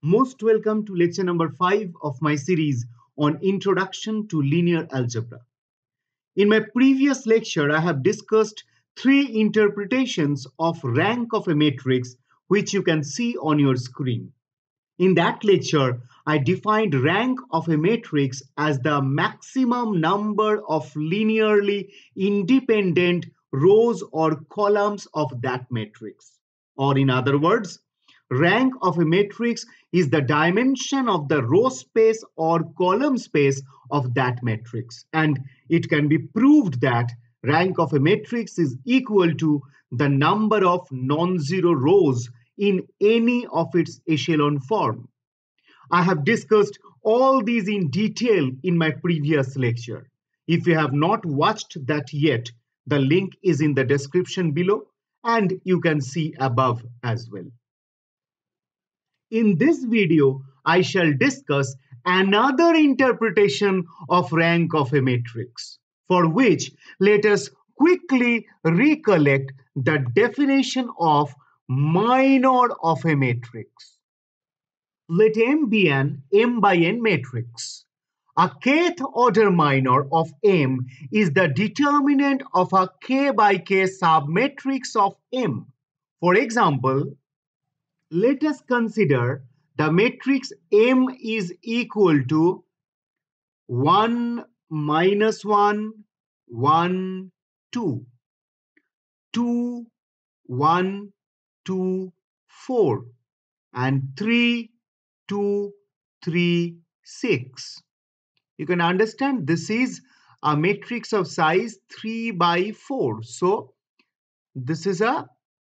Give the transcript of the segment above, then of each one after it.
Most welcome to lecture number 5 of my series on Introduction to Linear Algebra. In my previous lecture, I have discussed three interpretations of rank of a matrix, which you can see on your screen. In that lecture, I defined rank of a matrix as the maximum number of linearly independent rows or columns of that matrix. Or in other words, rank of a matrix is the dimension of the row space or column space of that matrix. And it can be proved that rank of a matrix is equal to the number of non-zero rows in any of its echelon form. I have discussed all these in detail in my previous lecture. If you have not watched that yet, the link is in the description below and you can see above as well. In this video, I shall discuss another interpretation of rank of a matrix, for which let us quickly recollect the definition of minor of a matrix. Let M be an M by N matrix. A kth order minor of M is the determinant of a k by k submatrix of M. For example, let us consider the matrix M is equal to 1 minus 1, 1, 2, 2, 1, 2, 4, and 3, 2, 3, 6. You can understand this is a matrix of size 3 by 4. So this is a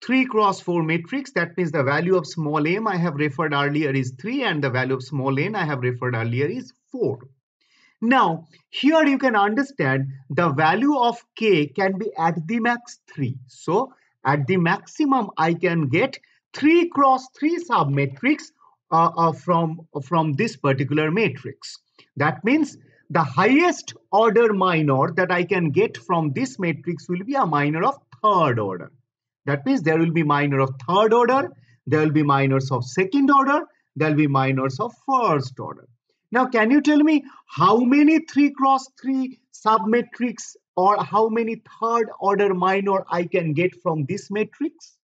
3 cross 4 matrix. That means the value of small m I have referred earlier is 3 and the value of small n I have referred earlier is 4. Now, here you can understand the value of k can be at the max 3. So, at the maximum, I can get 3 cross 3 submatrix from this particular matrix. That means the highest order minor that I can get from this matrix will be a minor of third order. That means there will be minor of third order, there will be minors of second order, there will be minors of first order. Now, can you tell me how many 3 cross 3 submatrix or how many third order minor I can get from this matrix?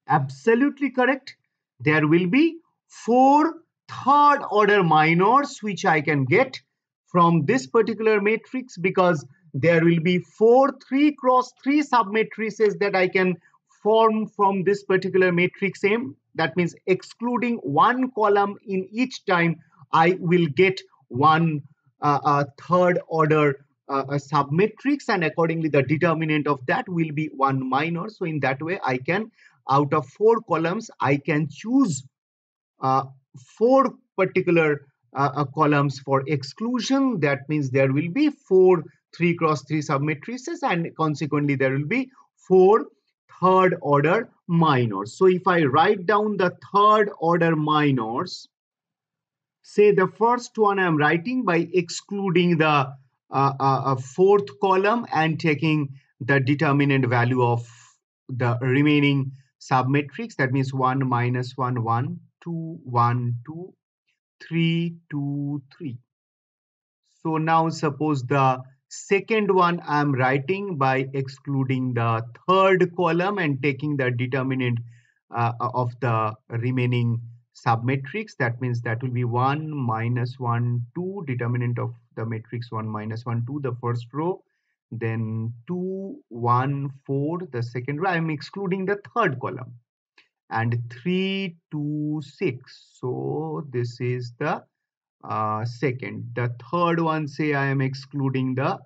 Absolutely correct. There will be 4 third order minors which I can get from this particular matrix, because there will be 4 3 cross 3 submatrices that I can form from this particular matrix M. That means excluding one column in each time, I will get one third order a submatrix, and accordingly the determinant of that will be one minor. So in that way I can, out of 4 columns, I can choose 4 particular columns for exclusion. That means there will be 4 3 cross 3 submatrices, and consequently there will be 4 third order minors. So if I write down the third order minors, say the first one I'm writing by excluding the fourth column and taking the determinant value of the remaining submatrix. That means 1 minus 1, 1, 2, 1, 2, 3, 2, 3. So now suppose the second one I'm writing by excluding the third column and taking the determinant of the remaining submatrix. That means that will be 1 minus 1, 2, determinant of the matrix 1 minus 1, 2, the first row, then 2, 1, 4, the second row. I'm excluding the third column, and 3, 2, 6. So this is the second. The third one, say I am excluding the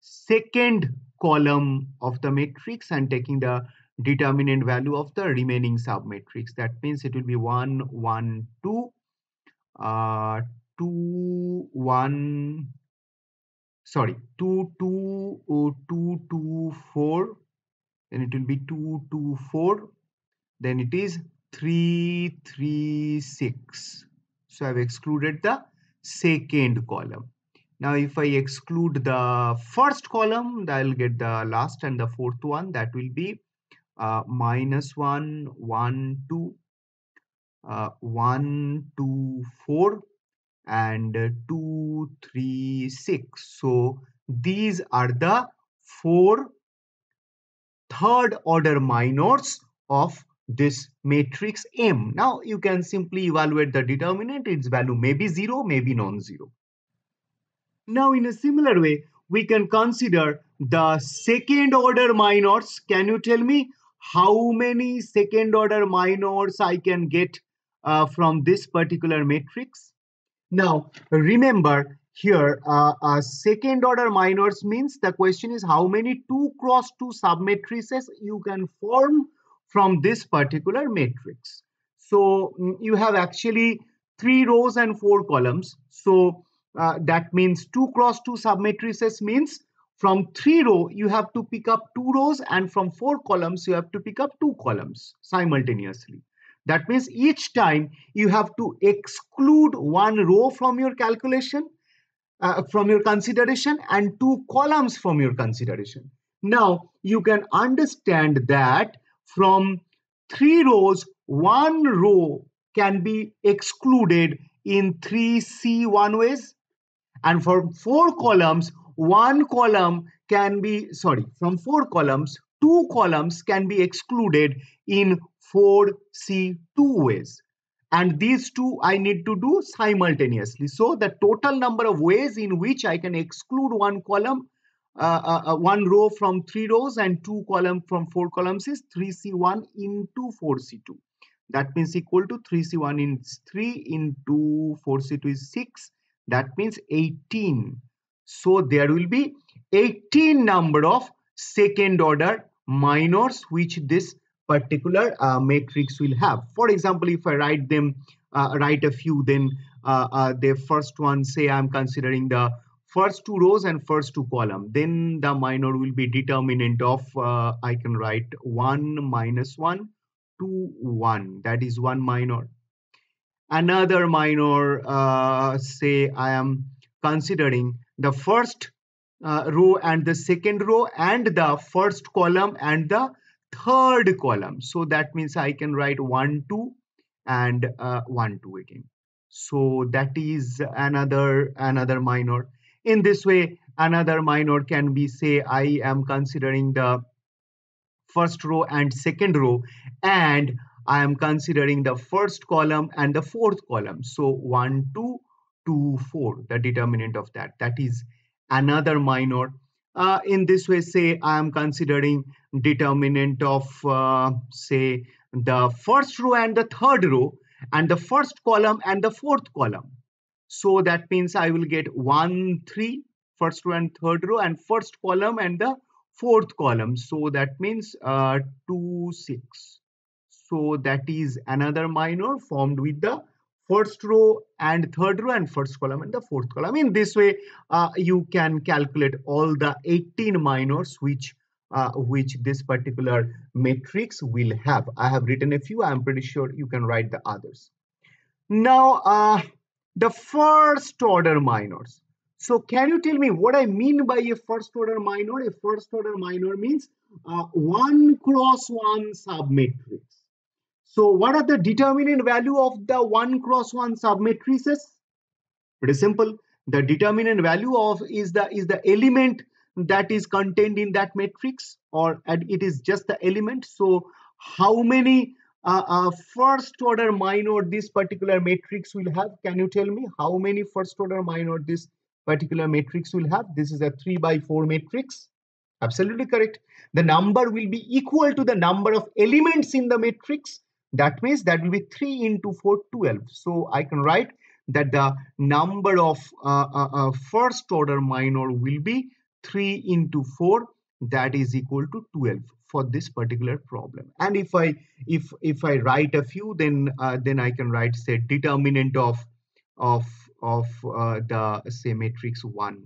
second column of the matrix and taking the determinant value of the remaining submatrix. That means it will be 1, 1, 2, 2, 1, sorry, 2, 2, 2, 2, 4, then it will be 2, 2, 4, then it is 3, 3, 6. So I've excluded the second column. Now if I exclude the first column, I'll get the last and the fourth one. That will be minus 1, 1, 2, 1, 2, 4, and 2, 3, 6. So these are the four third order minors of this matrix M. Now you can simply evaluate the determinant. Its value may be 0, may be non-zero. Now in a similar way, we can consider the second order minors. Can you tell me how many second order minors I can get from this particular matrix? Now, remember here, second order minors means the question is how many 2 cross 2 submatrices you can form from this particular matrix. So you have actually 3 rows and 4 columns. So that means 2 cross 2 submatrices means from 3 row you have to pick up 2 rows, and from 4 columns you have to pick up 2 columns simultaneously. That means each time you have to exclude 1 row from your calculation, from your consideration, and 2 columns from your consideration. Now you can understand that from 3 rows, 1 row can be excluded in 3C1 ways, and for 4 columns, one column can be, sorry, from 4 columns, 2 columns can be excluded in 4C2 ways. And these two I need to do simultaneously. So the total number of ways in which I can exclude one column, one row from 3 rows and 2 column from 4 columns is 3C1 into 4C2. That means equal to 3C1 in 3 into 4C2 is 6. That means 18. So there will be 18 number of second order minors which this particular matrix will have. For example, if I write a few, then the first one, say I'm considering the first 2 rows and first 2 column, then the minor will be determinant of, I can write 1 minus 1 to 1. That is one minor. Another minor, say I am considering the first row and the second row and the first column and the third column. So that means I can write 1 2 and 1 2 again. So that is another minor. In this way, another minor can be, say I am considering the first row and second row, and I am considering the first column and the fourth column. So 1 2 2 4, the determinant of that is another minor. In this way, say I am considering determinant of, say, the first row and the third row, and the first column and the fourth column. So that means I will get 1 3 first row and third row, and first column and the fourth column. So that means 2 6. So that is another minor formed with the first row and third row and first column and the fourth column. In this way, you can calculate all the 18 minors which this particular matrix will have. I have written a few. I am pretty sure you can write the others. Now, the first order minors. So can you tell me what I mean by a first order minor? A first order minor means 1 cross 1 submatrix. So what are the determinant value of the 1 cross 1 submatrices? Pretty simple. The determinant value of is the element that is contained in that matrix, or it is just the element. So how many first order minor this particular matrix will have? Can you tell me how many first order minor this particular matrix will have? This is a 3 by 4 matrix. Absolutely correct. The number will be equal to the number of elements in the matrix. That means that will be 3 into 4, 12. So I can write that the number of first order minor will be 3 into 4, that is equal to 12 for this particular problem. And if I write a few, then I can write, say, determinant of of the, say, matrix 1,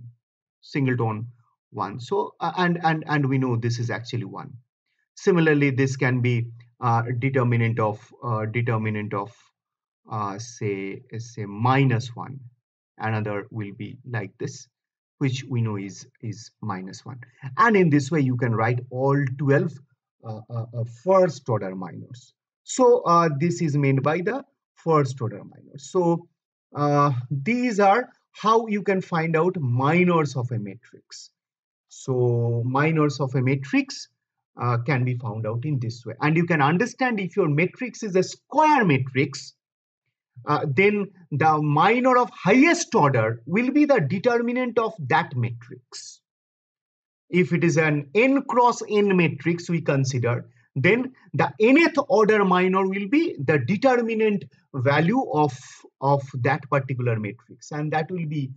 singleton 1. So and we know this is actually 1. Similarly, this can be determinant of say minus 1. Another will be like this, which we know is minus 1. And in this way you can write all 12 first order minors. So this is meant by the first order minors. So these are how you can find out minors of a matrix. So minors of a matrix can be found out in this way. And you can understand if your matrix is a square matrix, then the minor of highest order will be the determinant of that matrix. If it is an n cross n matrix we consider, then the nth order minor will be the determinant value of that particular matrix, and that will be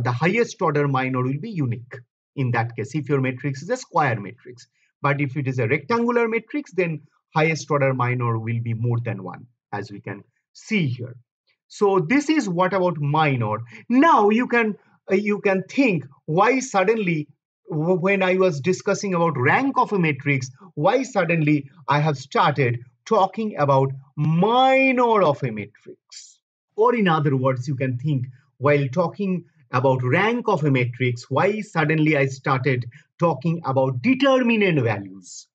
the highest order minor will be unique in that case if your matrix is a square matrix. But if it is a rectangular matrix, then highest order minor will be more than one, as we can see here. So this is what about minor. Now you can think why suddenly when I was discussing about rank of a matrix, why suddenly I have started talking about minor of a matrix. Or in other words, you can think while talking about rank of a matrix, why suddenly I started talking about determinant values.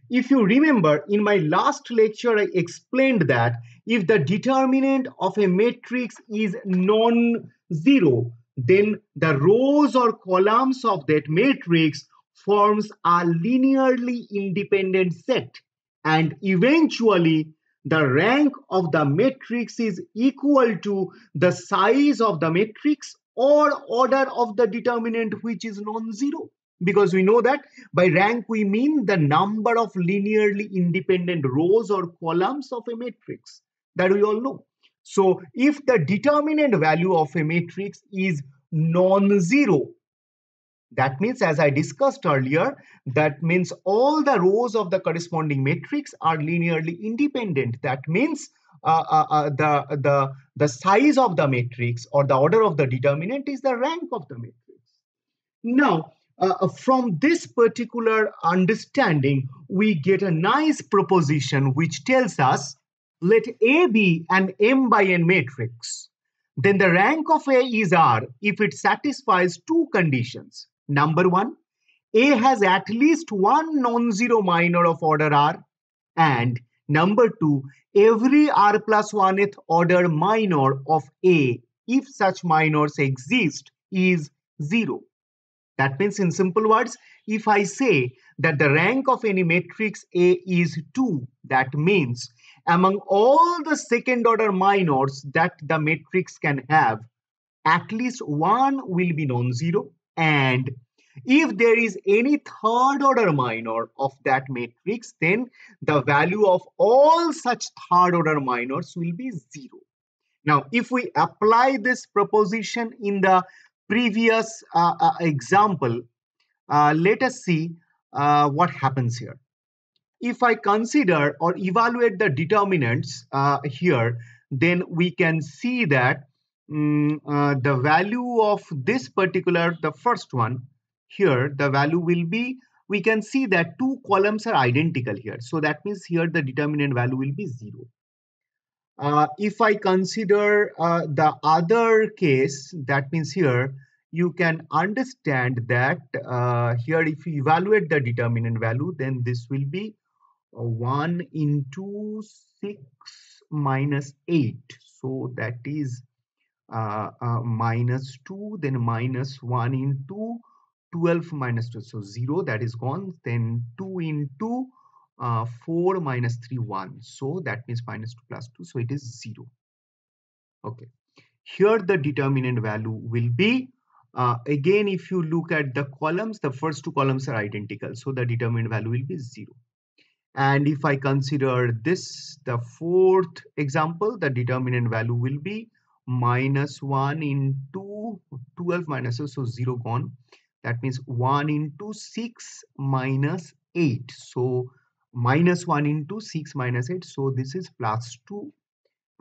If you remember, in my last lecture, I explained that if the determinant of a matrix is non-zero, then the rows or columns of that matrix forms a linearly independent set. And eventually, the rank of the matrix is equal to the size of the matrix or order of the determinant which is non-zero. Because we know that by rank we mean the number of linearly independent rows or columns of a matrix, that we all know. So if the determinant value of a matrix is non-zero, that means, as I discussed earlier, that means all the rows of the corresponding matrix are linearly independent. That means the size of the matrix or the order of the determinant is the rank of the matrix. Now, from this particular understanding, we get a nice proposition which tells us, let A be an m by n matrix. Then the rank of A is R if it satisfies two conditions. Number one, A has at least one non-zero minor of order R. And number two, every R plus 1th order minor of A, if such minors exist, is 0. That means, in simple words, if I say that the rank of any matrix A is 2, that means among all the second order minors that the matrix can have, at least one will be non-zero. And if there is any third order minor of that matrix, then the value of all such third order minors will be 0. Now, if we apply this proposition in the previous example, let us see what happens here. If I consider or evaluate the determinants here, then we can see that the value of this particular, the first one here, the value will be, we can see that two columns are identical here. So that means here the determinant value will be 0. If I consider the other case, that means here you can understand that here if you evaluate the determinant value, then this will be 1 into 6 minus 8. So that is minus 2, then minus 1 into 12 minus 2. So 0, that is gone. Then 2 into 4 minus 3, 1. So that means minus 2 plus 2. So it is 0. Okay. Here the determinant value will be, again, if you look at the columns, the first two columns are identical. So the determinant value will be 0. And if I consider this, the fourth example, the determinant value will be minus 1 into 12 minus 2, so 0 gone. That means 1 into 6 minus 8. So minus 1 into 6 minus 8. So this is plus 2.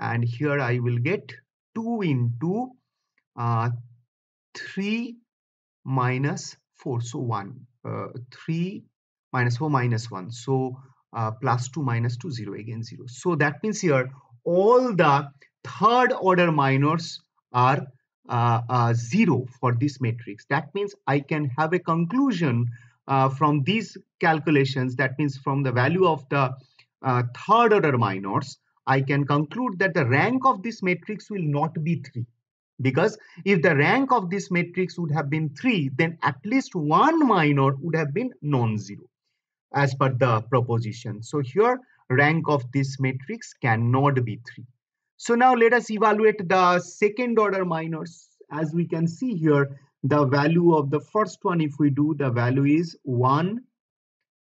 And here I will get 2 into 3 minus 4. So 1. 3 minus 4 minus 1. So plus 2 minus 2, 0, again 0. So that means here all the third order minors are 0 for this matrix. That means I can have a conclusion from these calculations. That means from the value of the third order minors, I can conclude that the rank of this matrix will not be 3. Because if the rank of this matrix would have been 3, then at least one minor would have been non-zero as per the proposition. So here rank of this matrix cannot be 3. So now let us evaluate the second order minors. As we can see here, the value of the first one, if we do, the value is 1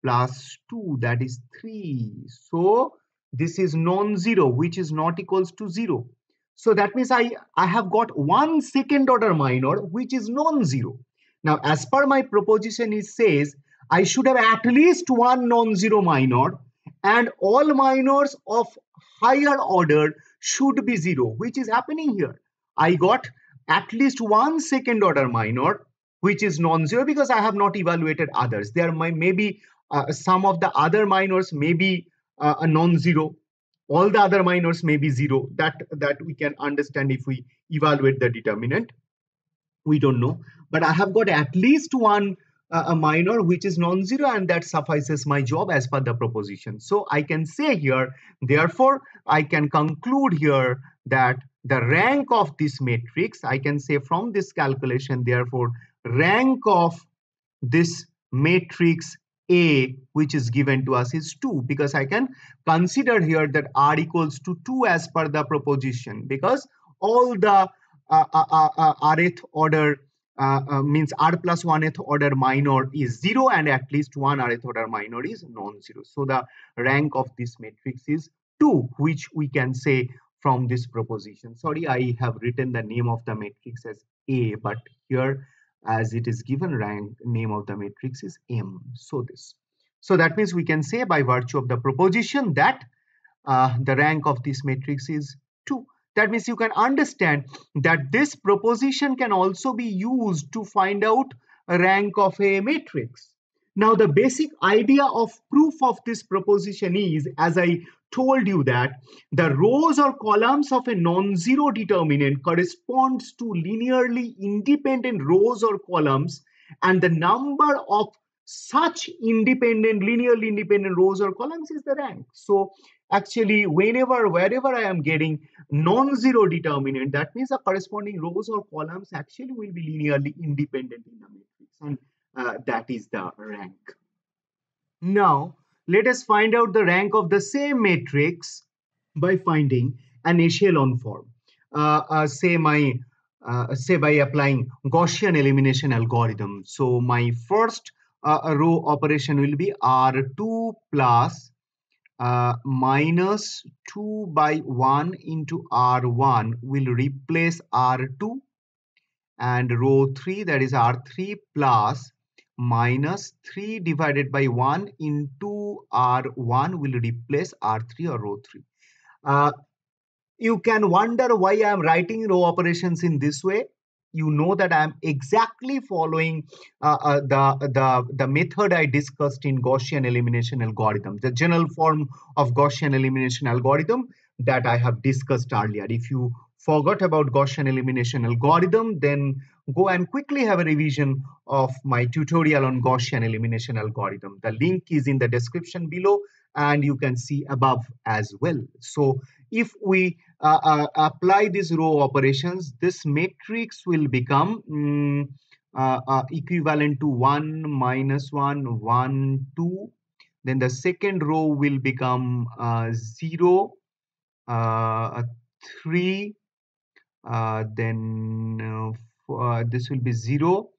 plus 2, that is 3. So this is non-zero, which is not equals to 0. So that means I have got one second order minor which is non-zero. Now as per my proposition, it says I should have at least one non-zero minor and all minors of higher order should be 0, which is happening here. I got at least one second order minor which is non-zero because I have not evaluated others. There may be some of the other minors may be a non-zero. All the other minors may be 0. That we can understand if we evaluate the determinant. We don't know, but I have got at least one a minor which is non-zero, and that suffices my job as per the proposition. So I can say here, therefore I can conclude here that the rank of this matrix, I can say from this calculation, therefore rank of this matrix A which is given to us is 2, because I can consider here that R equals to 2 as per the proposition, because all the rth order means R plus 1th order minor is 0 and at least one rth order minor is non-zero. So the rank of this matrix is 2, which we can say from this proposition. Sorry, I have written the name of the matrix as A, but here as it is given, rank name of the matrix is M. So that means we can say by virtue of the proposition that the rank of this matrix is 2. That means you can understand that this proposition can also be used to find out a rank of a matrix. Now, the basic idea of proof of this proposition is, as I told you, that the rows or columns of a non-zero determinant corresponds to linearly independent rows or columns, and the number of such linearly independent rows or columns is the rank. So actually, wherever I am getting non-zero determinant, that means the corresponding rows or columns actually will be linearly independent in the matrix, and that is the rank. Now, let us find out the rank of the same matrix by finding an echelon form. Say by applying Gaussian elimination algorithm. So my first row operation will be R2 plus minus 2 by 1 into R1 will replace R2, and row 3, that is R3 plus minus 3 divided by 1 into R1 will replace R3 or row 3. You can wonder why I am writing row operations in this way. You know that I am exactly following the method I discussed in Gaussian elimination algorithm, the general form of Gaussian elimination algorithm that I have discussed earlier. If you forgot about Gaussian elimination algorithm, then go and quickly have a revision of my tutorial on Gaussian elimination algorithm. The link is in the description below, and you can see above as well. So if we apply these row operations, this matrix will become equivalent to 1 minus 1 1 2. Then the second row will become 0 3, then this will be 0,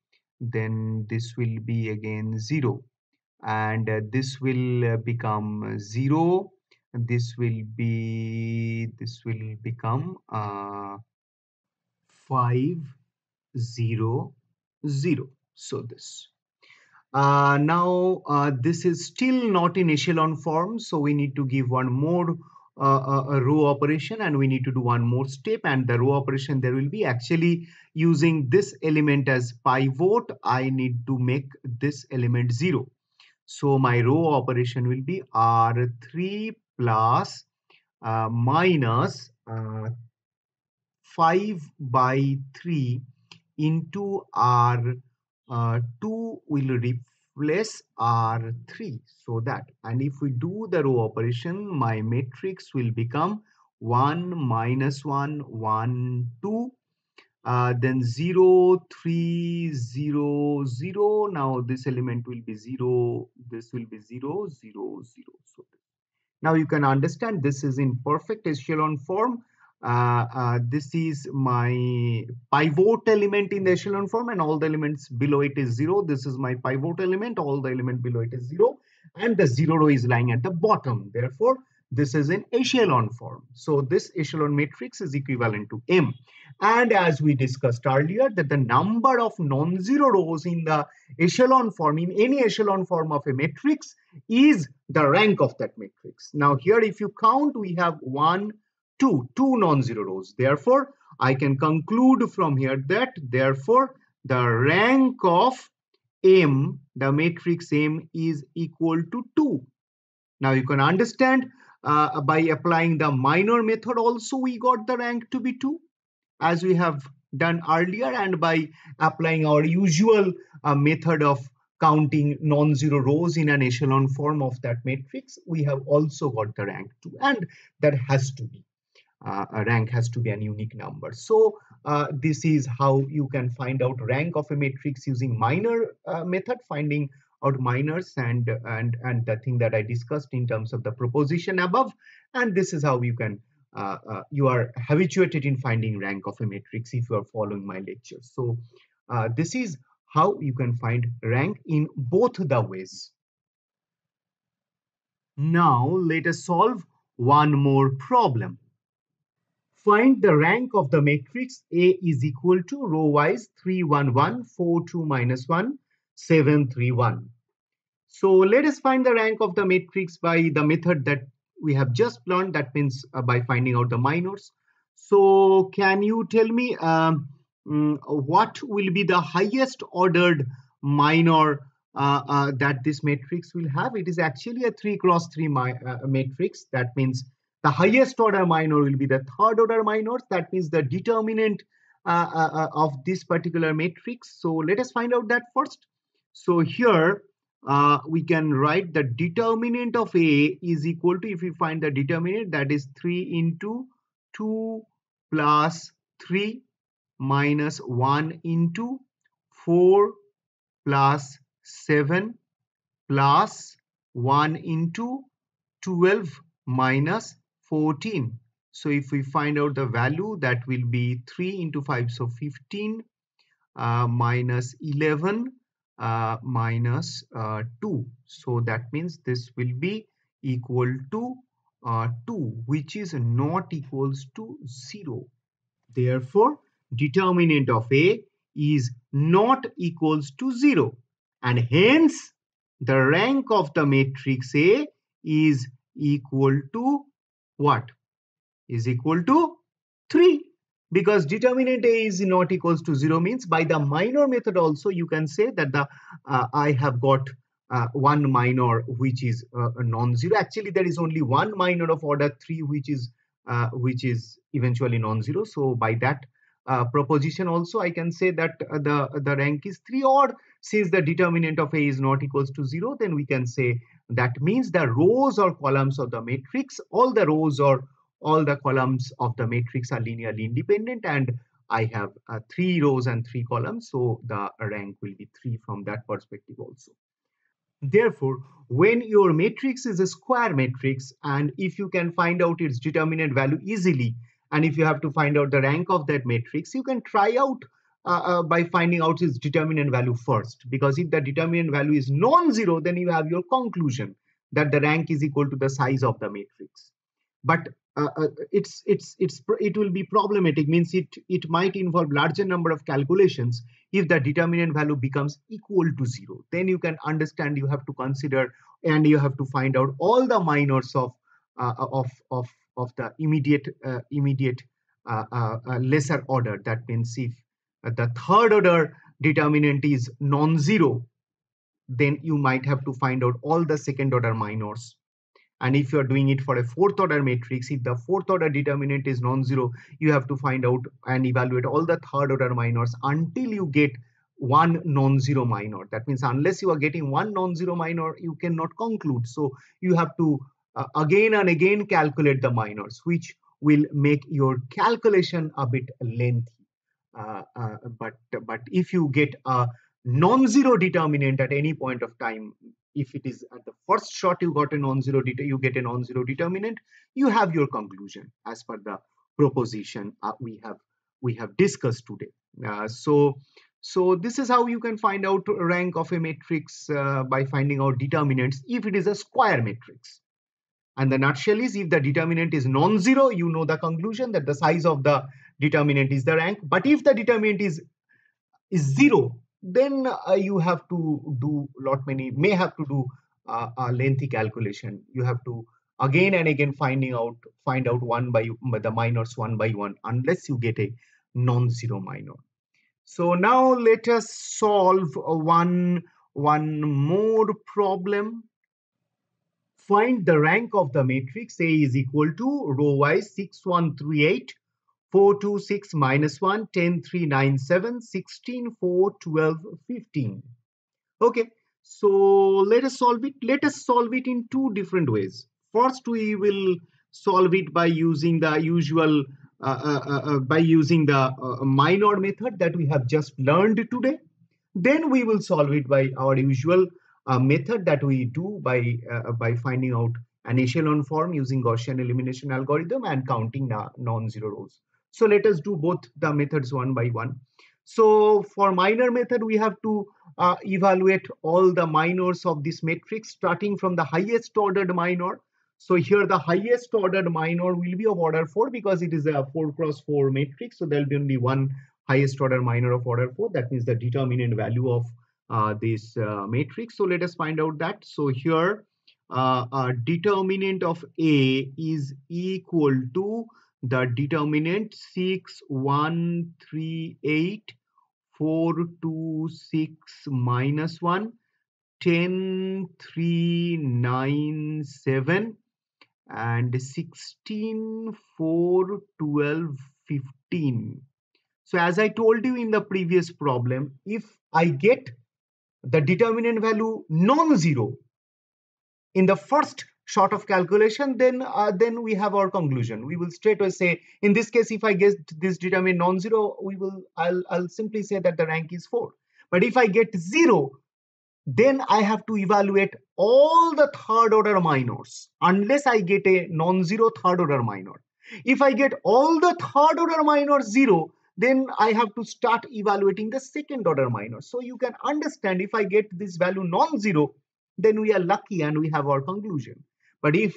then this will be again 0, and this will become 0, this will become 5 0 0. So this now this is still not in echelon form, so we need to give one more a row operation, and we need to do one more step, and the row operation there will be actually using this element as pivot. I need to make this element 0. So my row operation will be R3 plus minus 5 by 3 into R2 will replace R3. So that, and if we do the row operation, my matrix will become 1, minus 1, 1, 2, then 0, 3, 0, 0. Now this element will be 0, this will be 0, 0, 0. So now you can understand this is in perfect echelon form. This is my pivot element in the echelon form, and all the elements below it is 0. This is my pivot element, all the element below it is 0, and the 0 row is lying at the bottom. Therefore, this is in echelon form. So this echelon matrix is equivalent to M. And as we discussed earlier, that the number of non-zero rows in the echelon form, in any echelon form of a matrix, is the rank of that matrix. Now here, if you count, we have 1, 2 non-zero rows. Therefore, I can conclude from here that therefore the rank of M, the matrix M, is equal to 2. Now you can understand by applying the minor method also we got the rank to be 2, as we have done earlier, and by applying our usual method of counting non-zero rows in an echelon form of that matrix, we have also got the rank 2, and that has to be a rank has to be an unique number. So this is how you can find out rank of a matrix using minor method, finding out minors, and the thing that I discussed in terms of the proposition above. And this is how you can you are habituated in finding rank of a matrix if you are following my lectures. So this is how you can find rank in both the ways. Now let us solve one more problem. Find the rank of the matrix A is equal to row wise 3, 1, 1, 4, 2, minus 1, 7, 3, 1. So let us find the rank of the matrix by the method that we have just learned. That means by finding out the minors. So can you tell me what will be the highest ordered minor that this matrix will have? It is actually a 3 cross 3 matrix. That means the highest order minor will be the third order minors. That means the determinant of this particular matrix. So let us find out that first. So here we can write the determinant of A is equal to, if we find the determinant, that is 3 into 2 plus 3 minus 1 into 4 plus 7 plus 1 into 12 minus 14. So if we find out the value, that will be 3 into 5, so 15 minus 11 minus 2. So that means this will be equal to 2, which is not equals to 0. Therefore, determinant of A is not equals to 0. And hence, the rank of the matrix A is equal to what? Is equal to 3. Because determinant A is not equals to 0 means by the minor method also you can say that the I have got one minor which is non-zero. Actually, there is only one minor of order 3 which is eventually non-zero. So by that proposition also I can say that the rank is 3, or since the determinant of A is not equals to 0, then we can say that means the rows or columns of the matrix, all the rows or all the columns of the matrix are linearly independent, and I have 3 rows and 3 columns, so the rank will be 3 from that perspective also. Therefore, when your matrix is a square matrix, and if you can find out its determinant value easily, and if you have to find out the rank of that matrix, you can try out by finding out its determinant value first. Because if the determinant value is non-zero, then you have your conclusion that the rank is equal to the size of the matrix. But it will be problematic, means it might involve larger number of calculations if the determinant value becomes equal to 0. Then you can understand you have to consider and you have to find out all the minors of the immediate lesser order. That means if the third order determinant is non-zero, then you might have to find out all the second order minors. And if you are doing it for a fourth order matrix, if the fourth order determinant is non-zero, you have to find out and evaluate all the third order minors until you get one non-zero minor. That means unless you are getting one non-zero minor, you cannot conclude. So you have to again and again calculate the minors, which will make your calculation a bit lengthy. But if you get a non-zero determinant at any point of time, if it is at the first shot you got a you get a non-zero determinant, you have your conclusion as per the proposition we have discussed today. So this is how you can find out rank of a matrix by finding out determinants if it is a square matrix. And the nutshell is, if the determinant is non-zero, you know the conclusion that the size of the determinant is the rank. But if the determinant is zero, then you have to do may have to do a lengthy calculation. You have to again and again find out one by the minors one by one, unless you get a non-zero minor. So now let us solve one more problem. Find the rank of the matrix A is equal to row wise 6, 1, 3, 8, 4, 2, 6, minus 1, 10, 3, 9, 7, 16, 4, 12, 15. Okay, so let us solve it. Let us solve it in two different ways. First, we will solve it by using the usual minor method that we have just learned today. Then we will solve it by our usual method that we do by finding out an echelon form using Gaussian elimination algorithm and counting non-zero rows. So let us do both the methods one by one. So for minor method, we have to evaluate all the minors of this matrix starting from the highest ordered minor. So here the highest ordered minor will be of order 4 because it is a 4 cross 4 matrix. So there will be only one highest order minor of order 4. That means the determinant value of this matrix. So let us find out that. So here determinant of A is equal to the determinant 6, 1, 3, 8, 4, 2, 6, minus 1, 10, 3, 9, 7, and 16, 4, 12, 15. So as I told you in the previous problem, if I get the determinant value non-zero in the first shot of calculation, then we have our conclusion. We will straight away say, in this case, if I get this determinant non-zero, I'll simply say that the rank is 4. But if I get 0, then I have to evaluate all the third order minors unless I get a non-zero third order minor. If I get all the third order minors 0, then I have to start evaluating the second order minor. So you can understand, if I get this value non-zero, then we are lucky and we have our conclusion. But if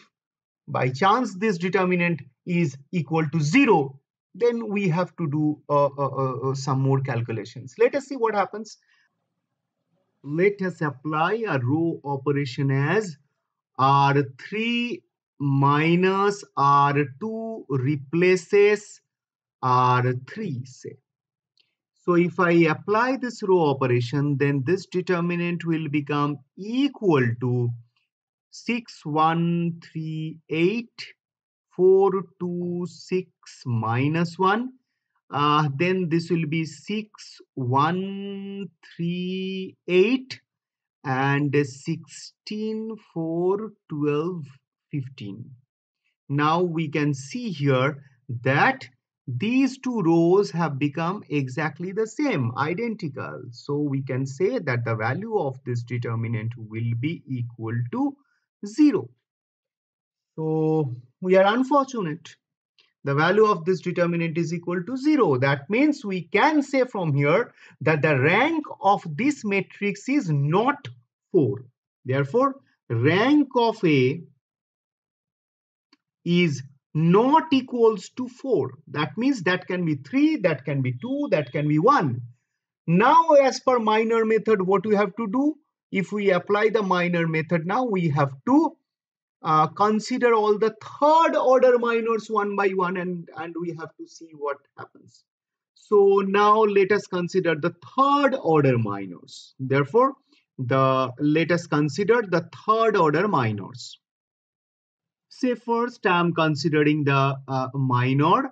by chance this determinant is equal to 0, then we have to do some more calculations. Let us see what happens. Let us apply a row operation as R3 minus R2 replaces R3, say. So if I apply this row operation, then this determinant will become equal to 6, 1, 3, 8, 4, 2, 6, minus 1. Then this will be 6, 1, 3, 8, and 16, 4, 12, 15. Now we can see here that these two rows have become exactly the same, identical. So we can say that the value of this determinant will be equal to 0. So we are unfortunate. The value of this determinant is equal to 0. That means we can say from here that the rank of this matrix is not 4. Therefore, rank of A is not equals to 4. That means that can be 3, that can be 2, that can be 1. Now, as per minor method, what we have to do? If we apply the minor method now, we have to consider all the third order minors one by one, and we have to see what happens. So now let us consider the third order minors. Therefore, let us consider the third order minors. Say first I am considering the minor,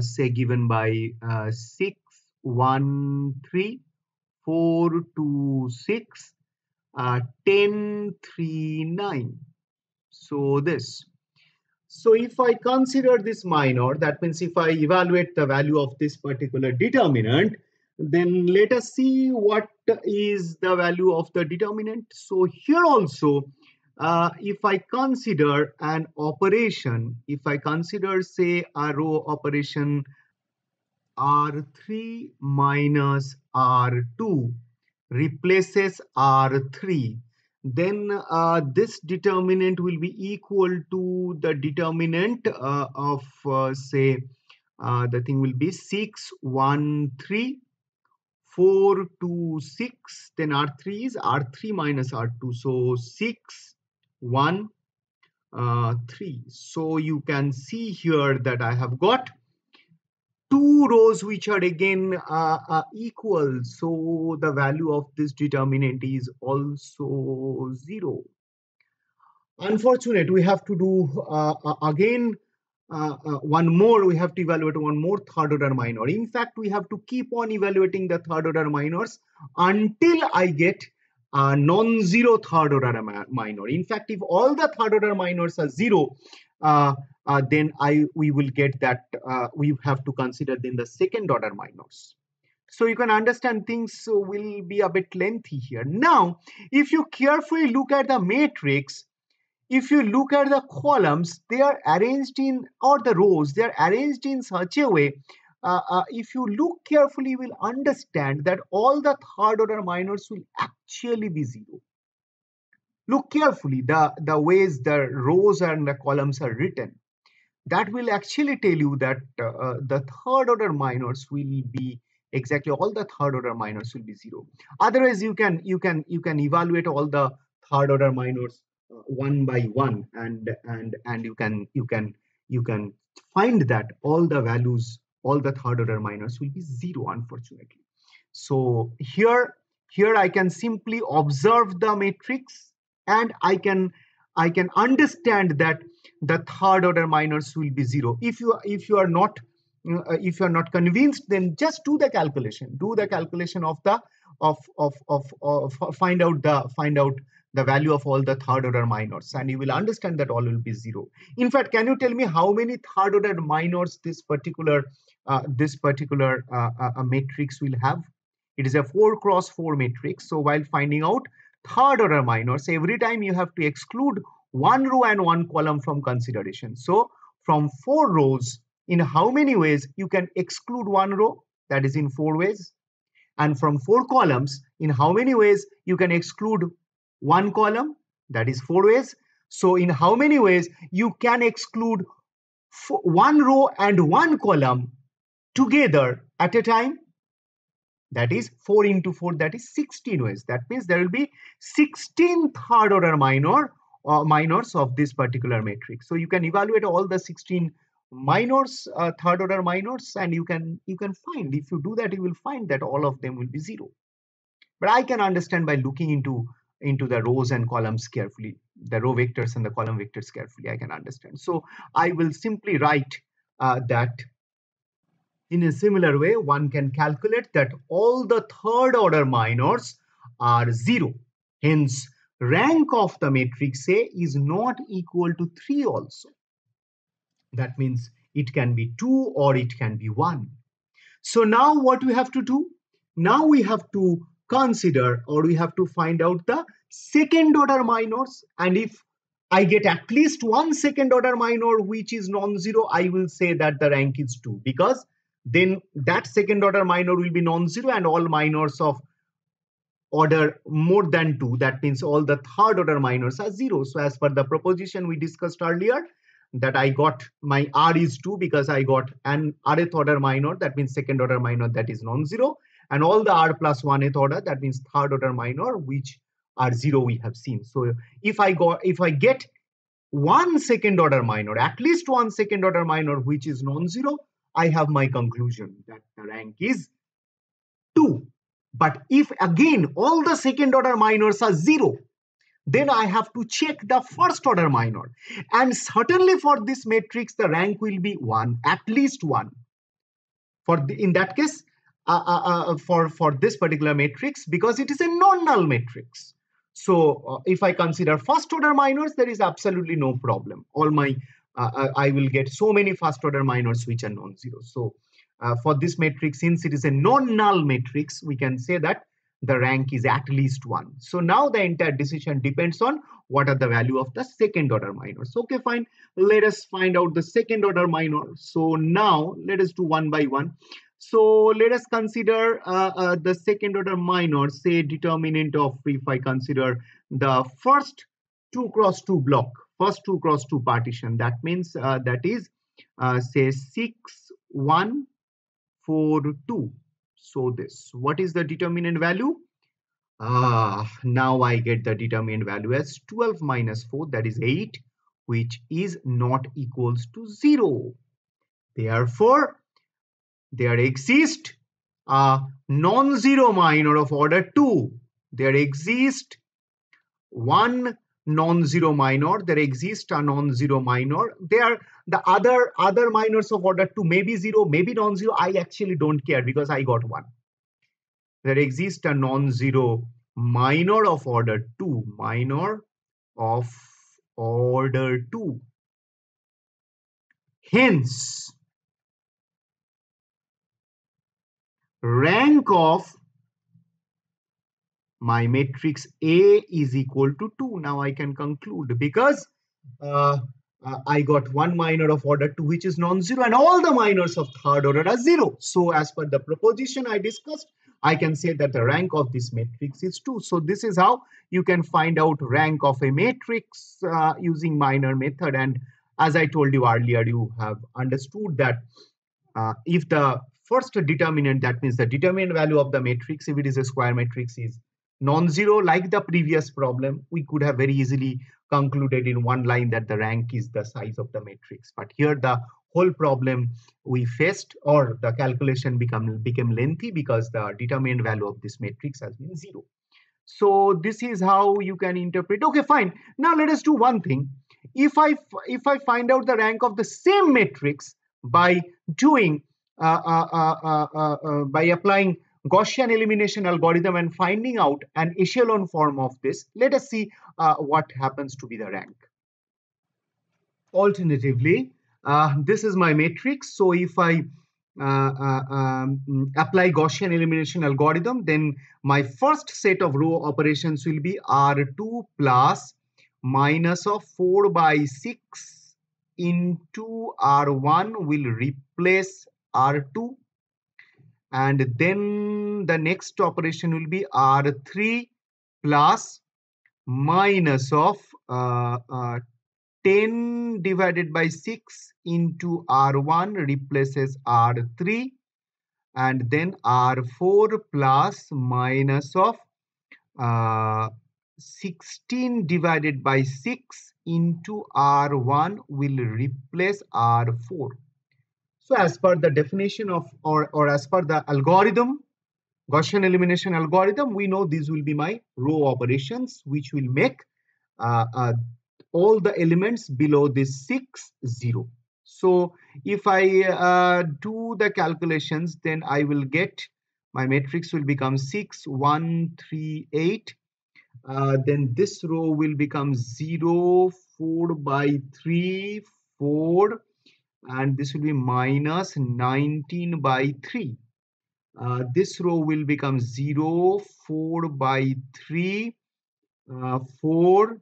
say given by 6, 1, 3, 4, 2, 6, 10, 3, 9. So this. So if I consider this minor, that means if I evaluate the value of this particular determinant, then let us see what is the value of the determinant. So here also, if I consider an operation, if I consider say a row operation R3 minus R2 replaces R3, then this determinant will be equal to the determinant of say the thing will be 6 1 3 4 2 6, then R3 is R3 minus R2, so 6 1 3. So you can see here that I have got two rows which are again equal, so the value of this determinant is also 0. Unfortunate, we have to do again one more, we have to evaluate one more third order minor. In fact, we have to keep on evaluating the third order minors until I get a non-zero third order minor. In fact, if all the third order minors are 0, then we will get that we have to consider then the second order minors. So you can understand things will be a bit lengthy here. Now, if you carefully look at the matrix, if you look at the columns, they are arranged in, or the rows, they are arranged in such a way, if you look carefully, you will understand that all the third order minors will actually be 0. Look carefully, the ways the rows and the columns are written. That will actually tell you that the third order minors will be exactly, all the third order minors will be 0. Otherwise, you can evaluate all the third order minors one by one, and you can find that all the values, all the third order minors will be 0, unfortunately. So here I can simply observe the matrix, and I can understand that the third order minors will be 0. If you are not if you are not convinced, then just do the calculation. Do the calculation of the find out the value of all the third order minors, and you will understand that all will be 0. In fact, can you tell me how many third order minors this particular matrix will have? It is a 4 cross 4 matrix. So while finding out third order minors, every time you have to exclude one row and one column from consideration. So from 4 rows, in how many ways you can exclude one row? That is in 4 ways. And from 4 columns, in how many ways you can exclude one column? That is 4 ways. So in how many ways you can exclude one row and one column together at a time? That is 4 into 4, that is 16 ways. That means there will be 16 third order minors of this particular matrix. So you can evaluate all the 16 minors, third order minors, and you can find, if you do that, you will find that all of them will be 0. But I can understand by looking into the rows and columns carefully, the row vectors and the column vectors carefully, I can understand. So I will simply write that in a similar way, one can calculate that all the third order minors are 0. Hence, rank of the matrix A is not equal to 3 also. That means it can be 2 or it can be 1. So now what we have to do? Now we have to consider, or we have to find out the second order minors. And if I get at least one second order minor which is non-zero, I will say that the rank is 2, because then that second order minor will be non-zero and all minors of order more than 2, that means all the third order minors are 0. So as per the proposition we discussed earlier, that I got my R is 2 because I got an rth order minor, that means second order minor, that is non-zero, and all the R plus 1th order, that means third order minor, which are 0 we have seen. So if I get one second order minor, at least one second order minor which is non-zero, I have my conclusion that the rank is 2. But if again all the second order minors are 0, then I have to check the first order minor. And certainly for this matrix, the rank will be 1, at least 1. In that case, for this particular matrix, because it is a non-null matrix. So if I consider first order minors, there is absolutely no problem. All my I will get so many first order minors which are non-zero. So for this matrix, since it is a non-null matrix, we can say that the rank is at least 1. So now the entire decision depends on what are the value of the second order minors. Okay, fine. Let us find out the second order minor. So now let us do one by one. So let us consider the second order minor, say determinant of, if I consider the first 2 cross 2 block, first 2 cross 2 partition, that means that is say 6 1 4 2. So this, what is the determinant value? Now I get the determinant value as 12 minus 4, that is 8, which is not equals to 0. Therefore there exists a non-zero minor of order 2. There exists one non-zero minor. There exists a non-zero minor. There, the other minors of order 2 may be 0, maybe non-zero. I actually don't care because I got 1. There exists a non-zero minor of order 2. Minor of order 2. Hence, rank of my matrix A is equal to 2. Now I can conclude because I got one minor of order 2 which is non-zero and all the minors of third order are 0. So as per the proposition I discussed, I can say that the rank of this matrix is 2. So this is how you can find out rank of a matrix using minor method. And as I told you earlier, you have understood that if the first determinant, that means the determinant value of the matrix, if it is a square matrix, is non-zero like the previous problem, we could have very easily concluded in one line that the rank is the size of the matrix. But here the whole problem we faced, or the calculation became lengthy because the determinant value of this matrix has been 0. So this is how you can interpret. Okay, fine. Now let us do one thing. If I find out the rank of the same matrix by doing by applying Gaussian elimination algorithm and finding out an echelon form of this, let us see what happens to be the rank. Alternatively, this is my matrix. So if I apply Gaussian elimination algorithm, then my first set of row operations will be R2 plus minus of 4 by 6 into R1 will replace R2. And then the next operation will be R3 plus minus of 10 divided by 6 into R1 replaces R3, and then R4 plus minus of 16 divided by 6 into R1 will replace R4. So as per the definition of, or as per the algorithm, Gaussian elimination algorithm, we know these will be my row operations, which will make all the elements below this 6 0. So if I do the calculations, then I will get my matrix will become 6 1 3 8. Then this row will become 0 4 by 3 4, and this will be minus 19 by 3. This row will become 0 4 by 3 4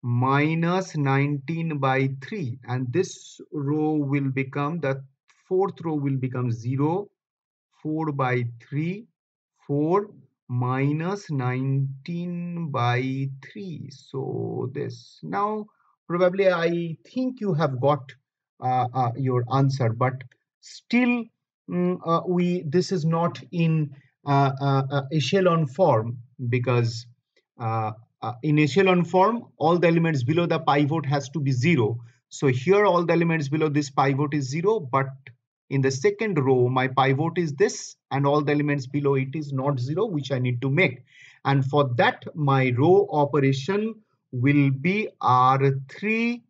minus 19 by 3, and this row will become, the fourth row will become 0 4 by 3 4 minus 19 by 3. So this, now probably I think you have got your answer, but still this is not in echelon form, because in echelon form all the elements below the pivot has to be 0. So here all the elements below this pivot is 0, but in the second row my pivot is this and all the elements below it is not 0, which I need to make. And for that my row operation will be R3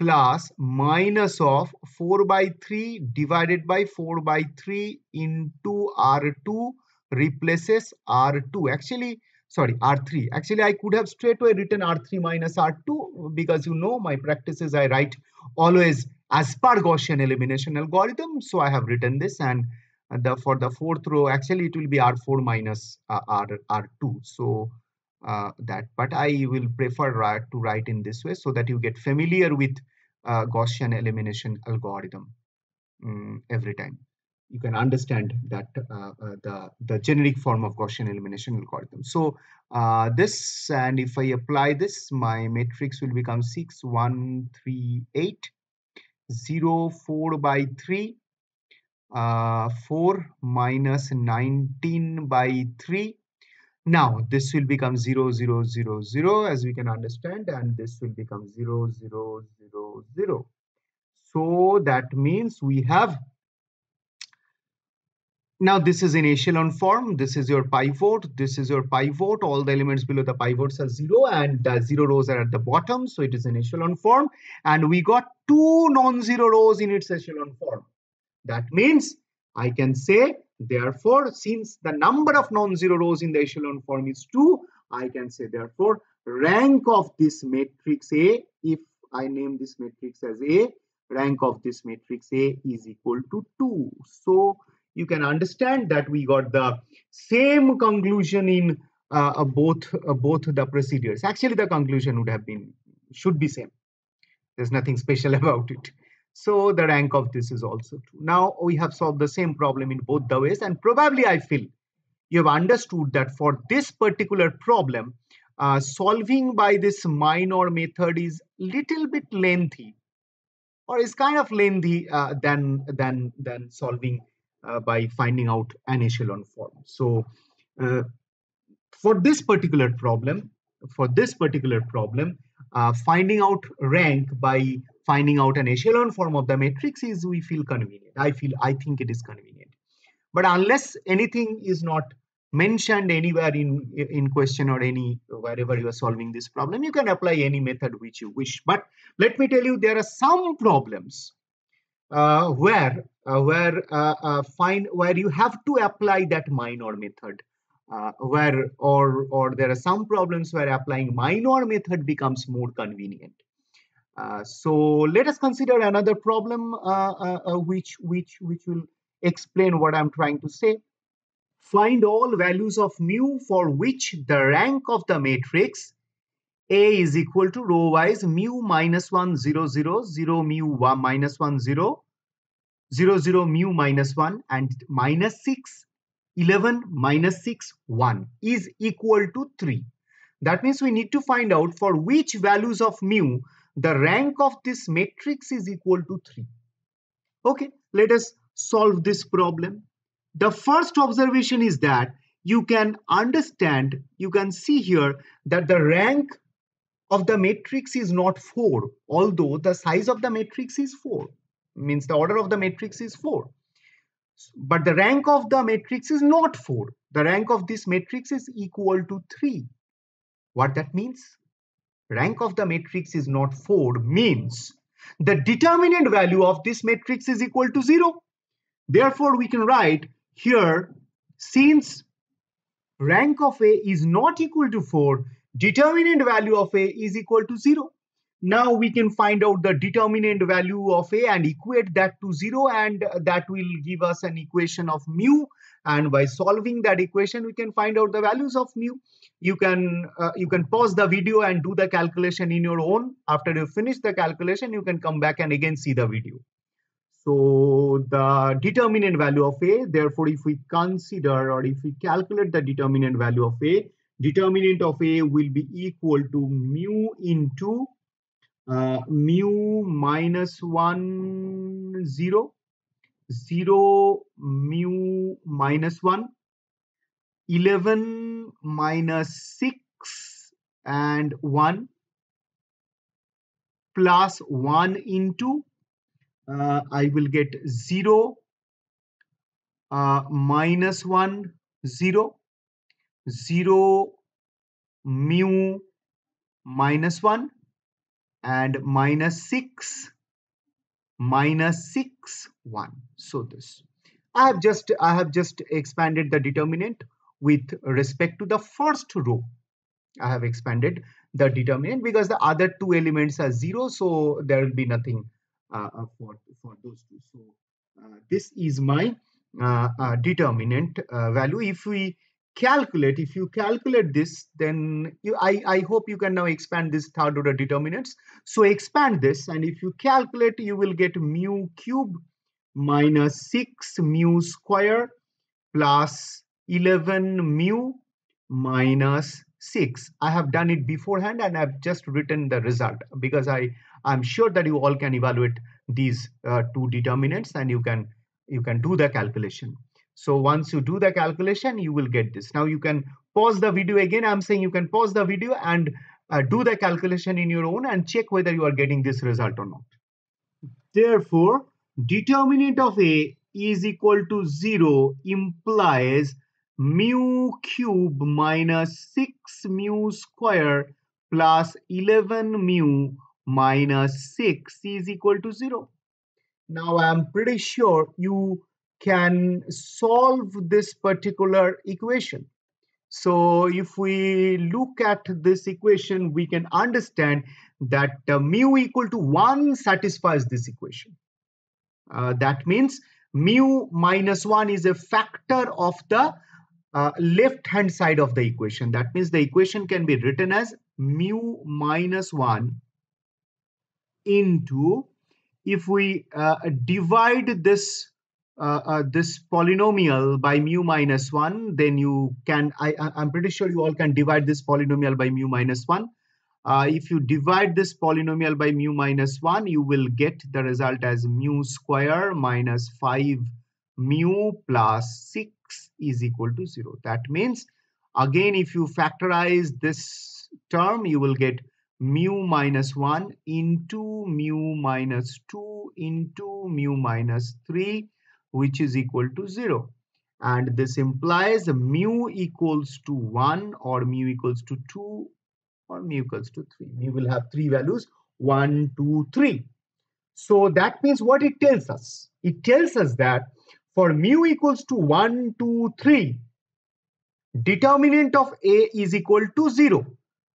plus minus of 4 by 3 divided by 4 by 3 into R2 replaces R2. Actually, sorry, R3. Actually, I could have straight away written R3 minus R2 because you know my practice is I write always as per Gaussian elimination algorithm. So I have written this, and for the fourth row, actually it will be R4 minus R2. So that, but I will prefer to write in this way so that you get familiar with Gaussian elimination algorithm every time. You can understand that the generic form of Gaussian elimination algorithm. So this, and if I apply this, my matrix will become 6, 1, 3, 8, 0, 4 by 3, 4 minus 19 by 3. Now this will become 0, 0, 0, 0, as we can understand, and this will become 0, 0, 0, 0. So that means we have, now this is in echelon form. This is your pivot. This is your pivot. All the elements below the pivots are 0, and the 0 rows are at the bottom. So it is in echelon form. And we got 2 non-zero rows in its echelon form. That means I can say, therefore, since the number of non-zero rows in the echelon form is 2, I can say, therefore, rank of this matrix A, if I name this matrix as A, rank of this matrix A is equal to 2. So you can understand that we got the same conclusion in both the procedures. Actually, the conclusion should be same. There's nothing special about it. So the rank of this is also true. Now we have solved the same problem in both the ways, and probably I feel you have understood that for this particular problem, solving by this minor method is little bit lengthy, or is kind of lengthy than solving by finding out an echelon form. So uh, for this particular problem, finding out rank by finding out an echelon form of the matrix is, we feel convenient. I think it is convenient. But unless anything is not mentioned anywhere in question or any wherever you are solving this problem, you can apply any method which you wish. But let me tell you, there are some problems where you have to apply that minor method, or there are some problems where applying minor method becomes more convenient. So let us consider another problem which will explain what I'm trying to say. Find all values of mu for which the rank of the matrix A is equal to row wise mu minus 1 0 0 0 mu 1 minus 1 0 0 0 mu minus 1 and minus 6 11 minus 6 1 is equal to 3. That means we need to find out for which values of mu the rank of this matrix is equal to 3. Okay, let us solve this problem. The first observation is that you can understand, you can see here that the rank of the matrix is not 4, although the size of the matrix is 4, means the order of the matrix is 4. But the rank of the matrix is not 4. The rank of this matrix is equal to 3. What that means? Rank of the matrix is not 4 means the determinant value of this matrix is equal to 0. Therefore, we can write here, since rank of A is not equal to 4, determinant value of A is equal to 0. Now we can find out the determinant value of A and equate that to 0, and that will give us an equation of mu. And by solving that equation, we can find out the values of mu. You can pause the video and do the calculation in your own. After you finish the calculation, you can come back and again see the video. So the determinant value of A, therefore, if we consider or if we calculate the determinant value of A, determinant of A will be equal to mu into mu minus 1 0 0 mu minus 1 11 minus 6 and 1 plus 1 into I will get 0 minus 1 0 0 mu minus 1 and minus 6 minus 6 1. So this I have just expanded the determinant with respect to the first row. I have expanded the determinant because the other two elements are 0, so there will be nothing for those two. So this is my determinant value. If you calculate this, then I hope you can now expand this third order determinants. So expand this, and if you calculate, you will get mu cube minus 6 mu square plus 11 mu minus 6. I have done it beforehand and I've just written the result because I'm sure that you all can evaluate these two determinants and you can do the calculation. So once you do the calculation, you will get this. Now you can pause the video again. I'm saying you can pause the video and do the calculation in your own and check whether you are getting this result or not. Therefore, determinant of A is equal to 0 implies mu cube minus 6 mu square plus 11 mu minus 6 is equal to 0. Now I am pretty sure you can solve this particular equation. So if we look at this equation, we can understand that mu equal to 1 satisfies this equation. That means mu minus 1 is a factor of the left hand side of the equation. That means the equation can be written as mu minus 1 into, if we divide this this polynomial by mu minus 1, then you can, I'm pretty sure you all can divide this polynomial by mu minus 1. If you divide this polynomial by mu minus 1, you will get the result as mu square minus 5 mu plus 6 is equal to 0. That means, again, if you factorize this term, you will get mu minus 1 into mu minus 2 into mu minus 3, which is equal to 0. And this implies mu equals to 1 or mu equals to 2 or mu equals to 3. We will have three values, 1, 2, 3. So that means what it tells us? It tells us that for mu equals to 1, 2, 3, determinant of A is equal to 0.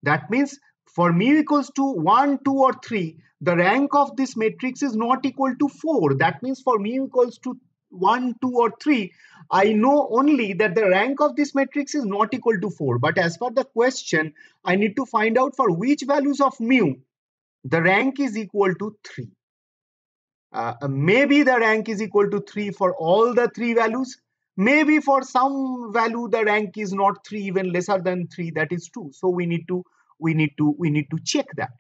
That means for mu equals to 1, 2, or 3, the rank of this matrix is not equal to 4. That means for mu equals to 1, 2, or 3, I know only that the rank of this matrix is not equal to 4. But as per the question, I need to find out for which values of mu the rank is equal to 3. Maybe the rank is equal to 3 for all the three values. Maybe for some value the rank is not 3, even lesser than 3, that is 2. So we need to check that.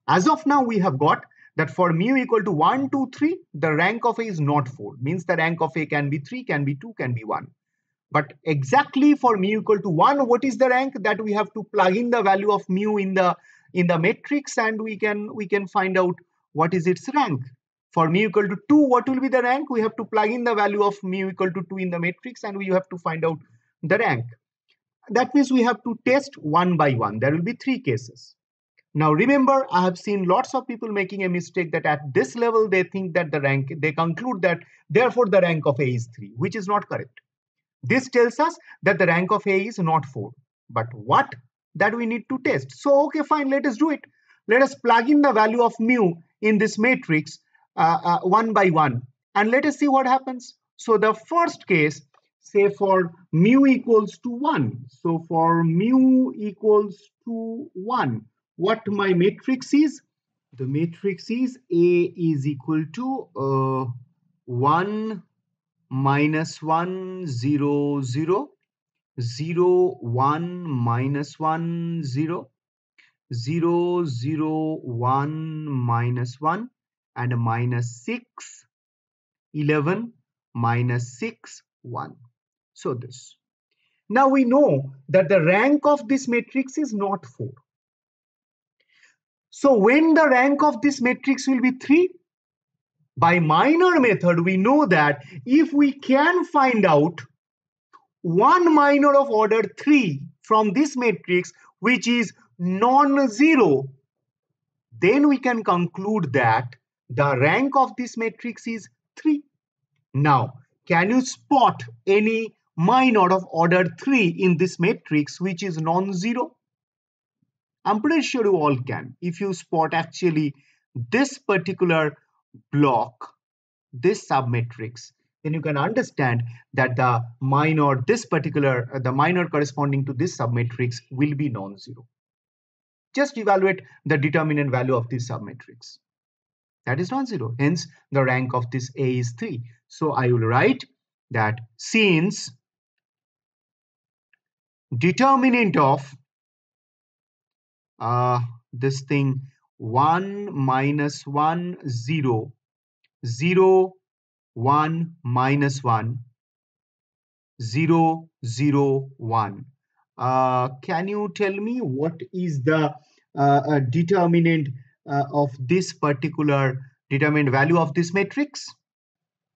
As of now, we have got that for mu equal to 1, 2, 3, the rank of A is not 4. Means the rank of A can be 3, can be 2, can be 1. But exactly for mu equal to 1, what is the rank? That we have to plug in the value of mu in the matrix, and we can find out what is its rank. For mu equal to 2, what will be the rank? We have to plug in the value of mu equal to 2 in the matrix, and we have to find out the rank. That means we have to test one by one. There will be 3 cases. Now remember, I have seen lots of people making a mistake that at this level they think that they conclude that therefore the rank of A is 3, which is not correct. This tells us that the rank of A is not 4. But what? That we need to test. So okay, fine, let us do it. Let us plug in the value of mu in this matrix one by one, and let us see what happens. So the first case, say for mu equals to 1. So for mu equals to 1, what my matrix is? The matrix is A is equal to 1, minus 1, 0, 0, 0, 1, minus 1, 0, 0, 0, 1, minus 1, and minus 6, 11, minus 6, 1. So this. Now we know that the rank of this matrix is not 4. So when the rank of this matrix will be 3, by minor method, we know that if we can find out one minor of order 3 from this matrix, which is non-zero, then we can conclude that the rank of this matrix is 3. Now, can you spot any minor of order 3 in this matrix which is non-zero? I'm pretty sure you all can. If you spot actually this particular block, this submatrix, then you can understand that the minor, the minor corresponding to this submatrix will be non-zero. Just evaluate the determinant value of this submatrix. That is non-zero. Hence, the rank of this A is 3. So I will write that since determinant of this thing 1 minus 1 0 0 1 minus 1 0 0 1, can you tell me what is the determinant of this particular determinant value of this matrix?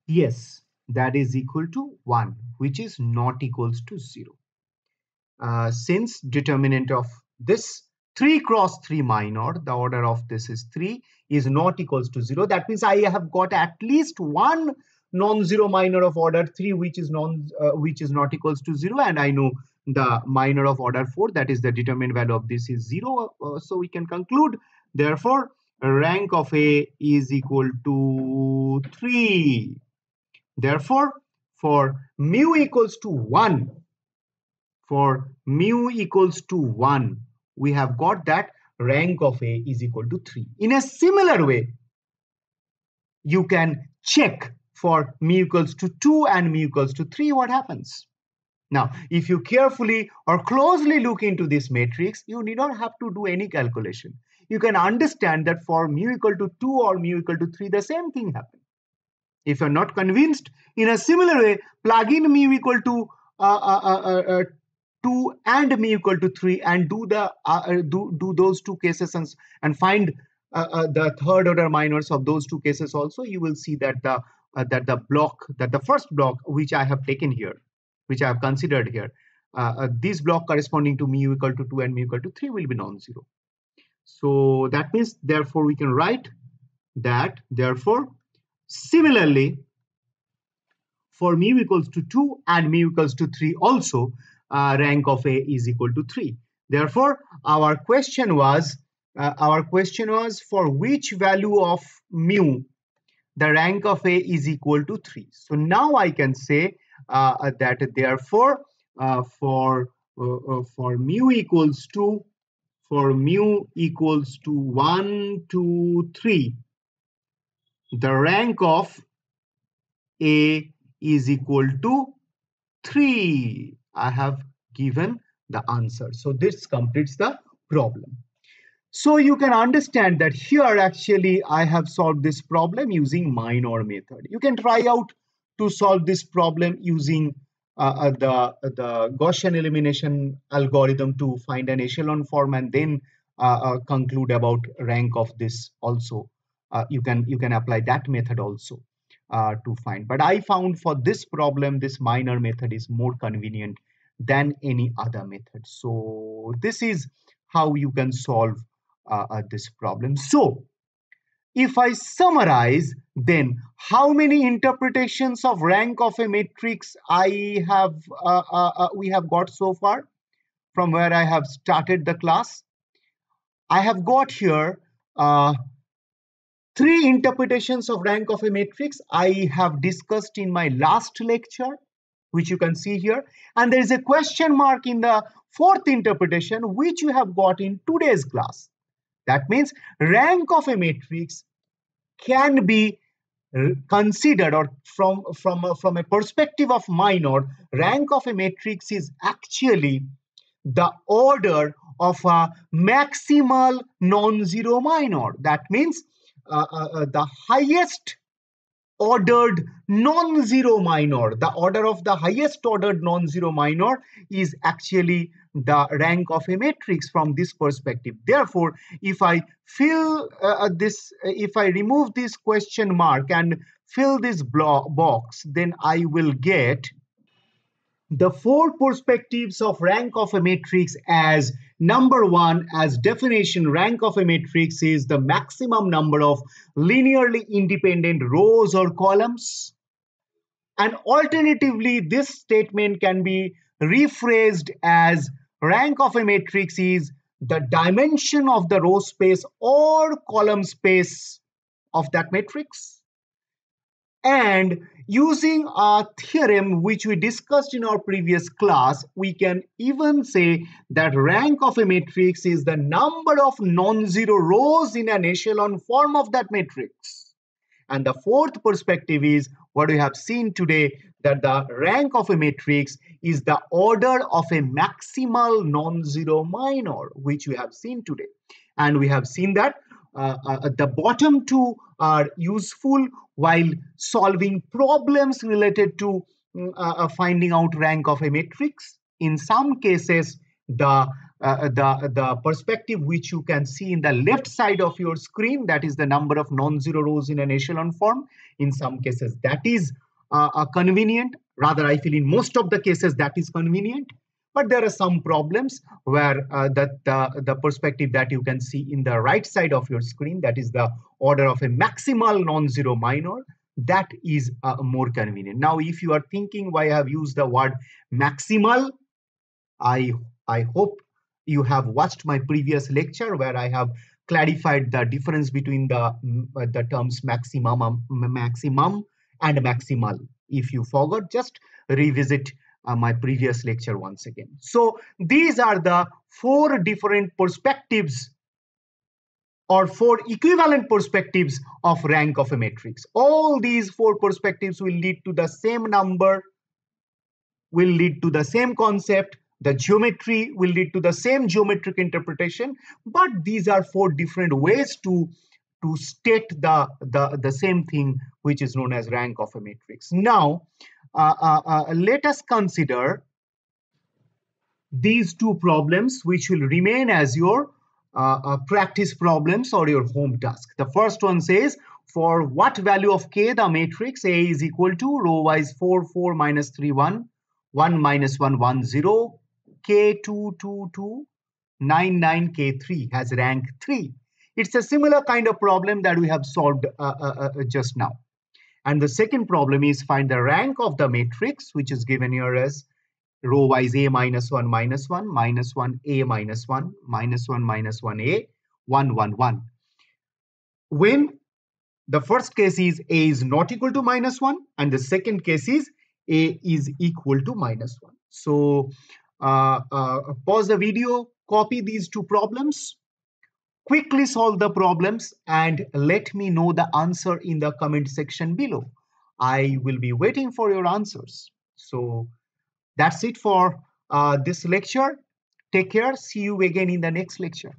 Yes, that is equal to 1, which is not equals to 0. Since determinant of this 3 cross 3 minor, the order of this is 3, is not equals to 0. That means I have got at least one non-zero minor of order 3 which is not equals to 0, and I know the minor of order 4, that is the determinant value of this is 0. So we can conclude, therefore, rank of A is equal to 3. Therefore, for mu equals to 1, we have got that rank of A is equal to 3. In a similar way, you can check for mu equals to 2 and mu equals to 3, what happens? Now, if you carefully or closely look into this matrix, you need not have to do any calculation. You can understand that for mu equal to 2 or mu equal to 3, the same thing happens. If you're not convinced, in a similar way, plug in mu equal to 2 and mu equal to 3 and do those two cases and find the third order minors of those two cases also. You will see that the first block which I have taken here, which I have considered here, this block corresponding to mu equal to 2 and mu equal to 3 will be non-zero. So that means, therefore, we can write that, therefore, similarly, for mu equals to 2 and mu equals to 3 also, rank of A is equal to 3. Therefore, our question was for which value of mu the rank of A is equal to 3. So now I can say that therefore for mu equals to 1, 2, 3, the rank of A is equal to 3. I have given the answer. So this completes the problem. So you can understand that here actually I have solved this problem using minor method. You can try out to solve this problem using the Gaussian elimination algorithm to find an echelon form and then conclude about rank of this also. You can apply that method also to find. But I found for this problem, this minor method is more convenient than any other method. So this is how you can solve this problem. So if I summarize, then how many interpretations of rank of a matrix we have got so far from where I have started the class? I have got here 3 interpretations of rank of a matrix I have discussed in my last lecture, which you can see here, and there is a question mark in the 4th interpretation which you have got in today's class. That means rank of a matrix can be considered, or from a perspective of minor, rank of a matrix is actually the order of a maximal non-zero minor. That means the highest ordered non-zero minor, the order of the highest ordered non-zero minor is actually the rank of a matrix from this perspective. Therefore, if I if I remove this question mark and fill this box, then I will get the 4 perspectives of rank of a matrix as: number 1, as definition, rank of a matrix is the maximum number of linearly independent rows or columns. And alternatively, this statement can be rephrased as rank of a matrix is the dimension of the row space or column space of that matrix. And using a theorem which we discussed in our previous class, we can even say that rank of a matrix is the number of non-zero rows in an echelon form of that matrix. And the fourth perspective is what we have seen today, that the rank of a matrix is the order of a maximal non-zero minor, which we have seen today. And we have seen that the bottom two are useful while solving problems related to finding out rank of a matrix. In some cases, the perspective which you can see in the left side of your screen, that is the number of non-zero rows in an echelon form. In some cases, that is convenient. Rather, I feel in most of the cases that is convenient. But there are some problems where the perspective that you can see in the right side of your screen, that is the order of a maximal non-zero minor, that is more convenient. Now, if you are thinking why I have used the word maximal, I hope you have watched my previous lecture where I have clarified the difference between the terms maximum and maximal. If you forgot, just revisit my previous lecture once again. So these are the four different perspectives or four equivalent perspectives of rank of a matrix. All these four perspectives will lead to the same number, will lead to the same concept. The geometry will lead to the same geometric interpretation, but these are four different ways to state the same thing, which is known as rank of a matrix. Now, let us consider these two problems, which will remain as your practice problems or your home task. The first one says, for what value of k the matrix A is equal to row wise 4, 4, minus 3, 1, 1, minus 1, 1, 0, k 2, 2, 2, 9, 9, k3 has rank 3. It's a similar kind of problem that we have solved just now. And the second problem is find the rank of the matrix, which is given here as row wise A minus 1, minus 1, minus 1, A minus 1, minus 1, minus 1, A, 1, 1, 1. When the first case is A is not equal to minus 1, and the second case is A is equal to minus 1. So pause the video, copy these two problems, quickly solve the problems, and let me know the answer in the comment section below. I will be waiting for your answers. So that's it for this lecture. Take care. See you again in the next lecture.